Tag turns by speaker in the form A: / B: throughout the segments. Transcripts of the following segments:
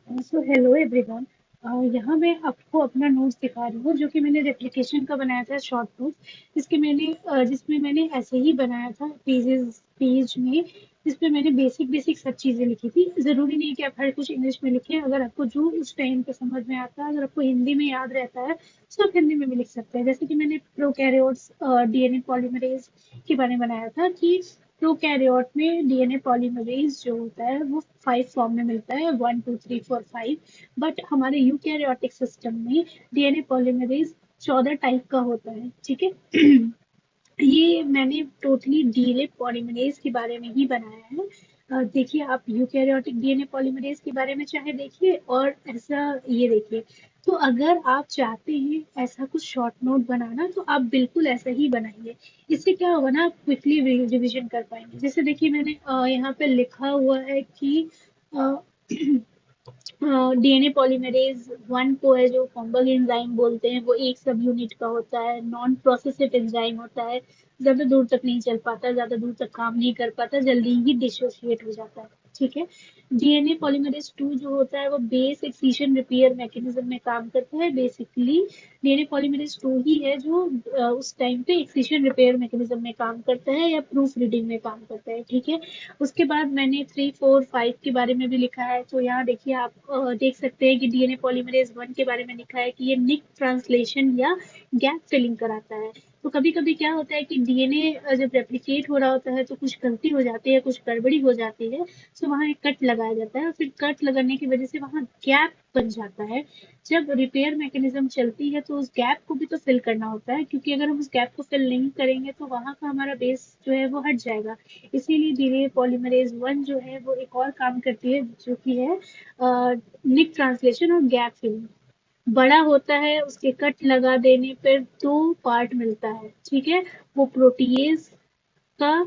A: So hello everyone. यहाँ मैं आपको अपना नोट्स दिखा रही हूँ जो कि मैंने रेप्लिकेशन का बनाया था, शॉर्ट नोट्स। जिसमें मैंने ऐसे ही बनाया था पेज में, जिसमें मैंने बेसिक बेसिक सब चीज़ें लिखी थी। ज़रूरी नहीं कि आप हर कुछ इंग्लिश में लिखें, अगर आपको जो उस टाइम पे समझ में आता है, अगर आपको हिंदी में याद रहता है तो आप हिंदी में भी लिख सकते हैं। जैसे कि मैंने प्रोकैरियोट्स डीएनए पॉलीमरेज के बारे में बनाया था कि प्रोकैरियोट में डीएनए पॉलीमरेज जो होता है वो 5 फॉर्म में मिलता है, 1 2 3 4 5। बट हमारे यूकैरियोटिक सिस्टम में डीएनए पॉलीमरेज 14 टाइप का होता है, ठीक है। ये मैंने टोटली डीएनए पॉलीमरेज के बारे में ही बनाया है। देखिए, आप यूकैरियोटिक डीएनए पॉलीमरेज के बारे में चाहे देखिए और ऐसा ये देखिए। तो अगर आप चाहते हैं ऐसा कुछ शॉर्ट नोट बनाना तो आप बिल्कुल ऐसा ही बनाइए। इससे क्या होगा ना, आप क्विकली रिविजन कर पाएंगे। जैसे देखिए, मैंने यहाँ पे लिखा हुआ है कि डीएनए पॉलीमरेज 1 को है जो फंगल एंजाइम बोलते हैं, वो एक सब यूनिट का होता है, नॉन प्रोसेसिव एंजाइम होता है, ज्यादा दूर तक नहीं चल पाता, ज्यादा दूर तक काम नहीं कर पाता, जल्दी ही डिसोसिएट हो जाता है, ठीक है। डीएनए पॉलीमरेज 2 जो होता है वो बेस एक्सीशन रिपेयर मैकेनिज्म में काम करता है। बेसिकली डीएनए पॉलीमरेज 2 ही है जो उस टाइम पे एक्सीशन रिपेयर मैकेनिज्म में काम करता है या प्रूफ रीडिंग में काम करता है, ठीक है। उसके बाद मैंने 3 4 5 के बारे में भी लिखा है। तो यहाँ देखिए, आप देख सकते हैं कि डीएनए पॉलीमरेज 1 के बारे में लिखा है कि ये निक ट्रांसलेशन या गैप फिलिंग कराता है। तो कभी कभी क्या होता है कि डीएनए जब रेप्लिकेट हो रहा होता है तो कुछ गलती हो जाती है, कुछ गड़बड़ी हो जाती है। तो वहाँ एक कट लगाया जाता है और फिर कट लगाने की वजह से वहाँ गैप बन जाता है। जब रिपेयर मैकेनिज्म चलती है तो उस गैप को भी तो फिल करना होता है, क्योंकि अगर हम उस गैप को फिल नहीं करेंगे तो वहाँ का हमारा बेस जो है वो हट जाएगा। इसीलिए डीएनए पॉलीमरेज 1 जो है वो एक और काम करती है जो कि है निक ट्रांसलेशन और गैप फिलिंग। बड़ा होता है, उसके कट लगा देने पर 2 पार्ट मिलता है, ठीक है। वो प्रोटीएज का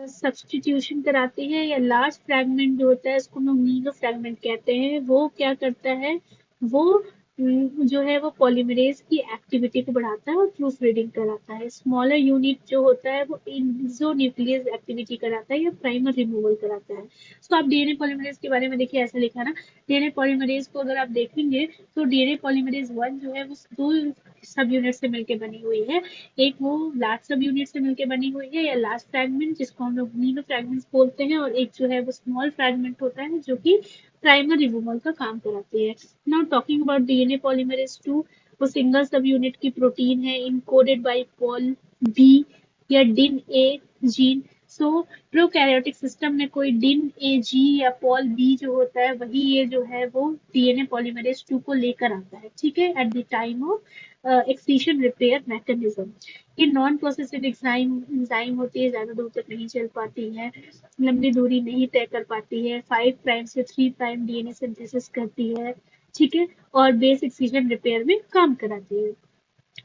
A: सब्स्टिट्यूशन कराती है, या लार्ज फ्रैगमेंट जो होता है उसको हम मीनो फ्रैगमेंट कहते हैं, वो क्या करता है, वो जो है वो पॉलीमरेज की एक्टिविटी को बढ़ाता है और प्रूफ रीडिंग कराता है। स्मॉलर यूनिट जो होता है वो इंजो न्यूक्लियस एक्टिविटी कराता है या प्राइमर रिमूवल कराता है। तो आप डीएनए पॉलीमरेज के बारे में देखिए, ऐसा लिखा ना। डीएनए पॉलीमरेज को अगर आप देखेंगे तो डीएनए पॉलीमरेज 1 जो है वो 2 सब यूनिट से मिलकर बनी हुई है। एक वो लार्ज सब यूनिट से मिलकर बनी हुई है या लार्ज फ्रैगमेंट, जिसको हम लोग मीनो फ्रैगमेंट्स बोलते हैं, और एक जो है वो स्मॉल फ्रैगमेंट होता है जो कि प्राइमर रिमूवल का काम कराती है। Now talking about DNA polymerase 2, वो सिंगल सब यूनिट की प्रोटीन है इनकोडेड बाय पॉल बी या डिन ए जीन। सो प्रोकैरियोटिक सिस्टम में कोई डिन ए जी या पॉल बी जो होता है वही ये जो है वो डीएनए पॉलीमरेज 2 को लेकर आता है, ठीक है, at the time of excision repair mechanism. ये नॉन प्रोसेसिव एंजाइम होती है, ज्यादा दूर तक नहीं चल पाती है, लंबी दूरी नहीं तय कर पाती है, 5 प्राइम से 3 प्राइम डीएनए सिंथेसिस करती है, ठीक है, और बेस एक्सीजन रिपेयर में काम कराती है।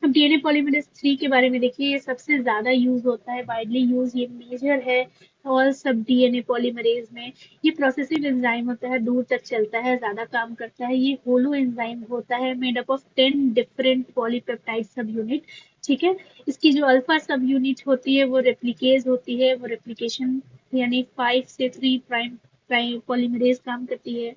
A: अब डीएनए पॉलीमरेज 3 के बारे में देखिए, ये सबसे ज्यादा यूज होता है, वाइडली यूज, ये मेजर है और सब डीएनए पॉलीमरेज में। ये प्रोसेसिव एंजाइम होता है, दूर तक चलता है, ज्यादा काम करता है। ये होलो एंजाइम होता है, made up of 10 different polypeptide सब यूनिट, ठीक है। इसकी जो अल्फा सब यूनिट होती है वो रेप्लिकेज होती है, वो रेप्लिकेशन यानी 5 से 3 प्राइम पॉलीमरेज काम करती है।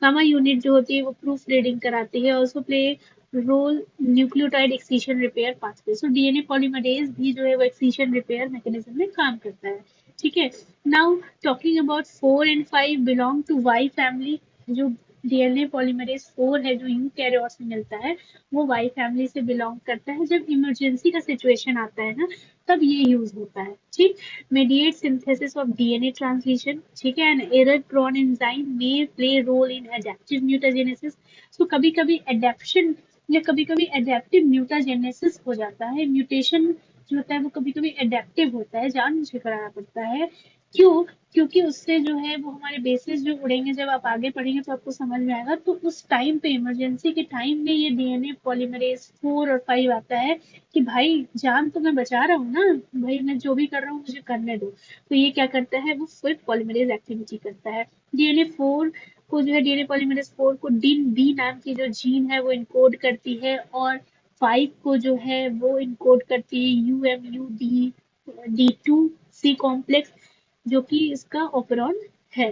A: गामा यूनिट जो होती है वो प्रूफ रीडिंग कराती है, also play role nucleotide excision repair pathway. So DNA polymerase भी जो है वो एक्सीशन रिपेयर मैकेनिज्म में काम करता है, ठीक है। Now talking about 4 and 5 belong to Y family. जो डीएनए पॉलीमरेज 4 है जो यूकैरियोट्स में मिलता है वो वाई फैमिली से बिलोंग करता है। जब इमरजेंसी का सिचुएशन आता है ना, तब ये यूज होता है, ठीक। mediate synthesis of DNA translation, ठीक है, an error prone enzyme may play role in adaptive mutagenesis। so कभी कभी adaptation या कभी कभी adaptive mutagenesis हो जाता है। म्यूटेशन जो होता है वो कभी कभी एडेप्टिव होता है, जानबूझ के कराना पड़ता है। क्यों? क्योंकि उससे जो है वो हमारे बेसिस जो उड़ेंगे, जब आप आगे पढ़ेंगे तो आपको समझ में आएगा। तो उस टाइम पे, इमरजेंसी के टाइम में, ये डीएनए पॉलीमरेज 4 और 5 आता है कि भाई जान तो मैं बचा रहा हूँ ना, भाई मैं जो भी कर रहा हूँ मुझे करने दो। तो ये क्या करता है, वो स्विफ्ट पॉलीमरेज एक्टिविटी करता है। डीएनए 4 को जो है, डीएनए पॉलीमरेज 4 को डिन बी नाम की जो जीन है वो इनकोड करती है, और 5 को जो है वो इनकोड करती है UMUD D2C कॉम्प्लेक्स, जो कि इसका ऑपरॉन है।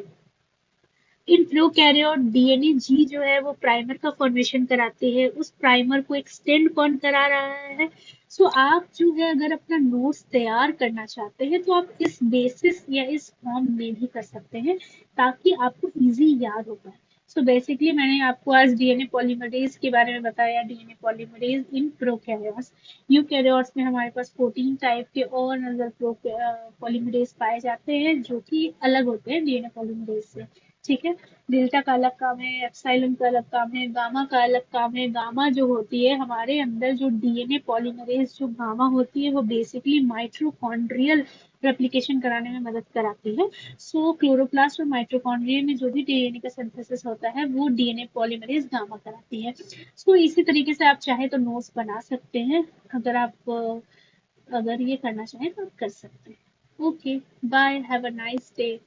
A: इन प्रोकैरियोट डीएनए जी जो है वो प्राइमर का फॉर्मेशन कराती है, उस प्राइमर को एक्सटेंड कौन करा रहा है? सो आप जो है अगर अपना नोट्स तैयार करना चाहते हैं तो आप इस बेसिस या इस फॉर्म में भी कर सकते हैं ताकि आपको इजी याद हो पाए। सो बेसिकली मैंने आपको आज डीएनए पॉलीमरेज के बारे में बताया, DNA polymerase in prokaryotes. Eukaryotes में हमारे पास 14 टाइप के और नजर पॉलीमरेज पाए जाते हैं जो कि अलग होते हैं डीएनए पॉलीमरेज से। ठीक है। डेल्टा का अलग काम है, एप्सिलॉन का अलग काम है, गामा का अलग काम है। गामा जो होती है हमारे अंदर जो डीएनए पॉलीमरेज जो गामा होती है वो बेसिकली माइटोकॉन्ड्रियल रेप्लिकेशन कराने में मदद कराती है। सो क्लोरोप्लास्ट और माइटोकॉन्ड्रिया में जो भी डीएनए का सिंथेसिस होता है वो डीएनए पॉलीमरेज गामा कराती है। सो इसी तरीके से आप चाहे तो नोट्स बना सकते हैं। अगर आप अगर ये करना चाहें तो आप कर सकते हैं। Okay, bye, have a nice day.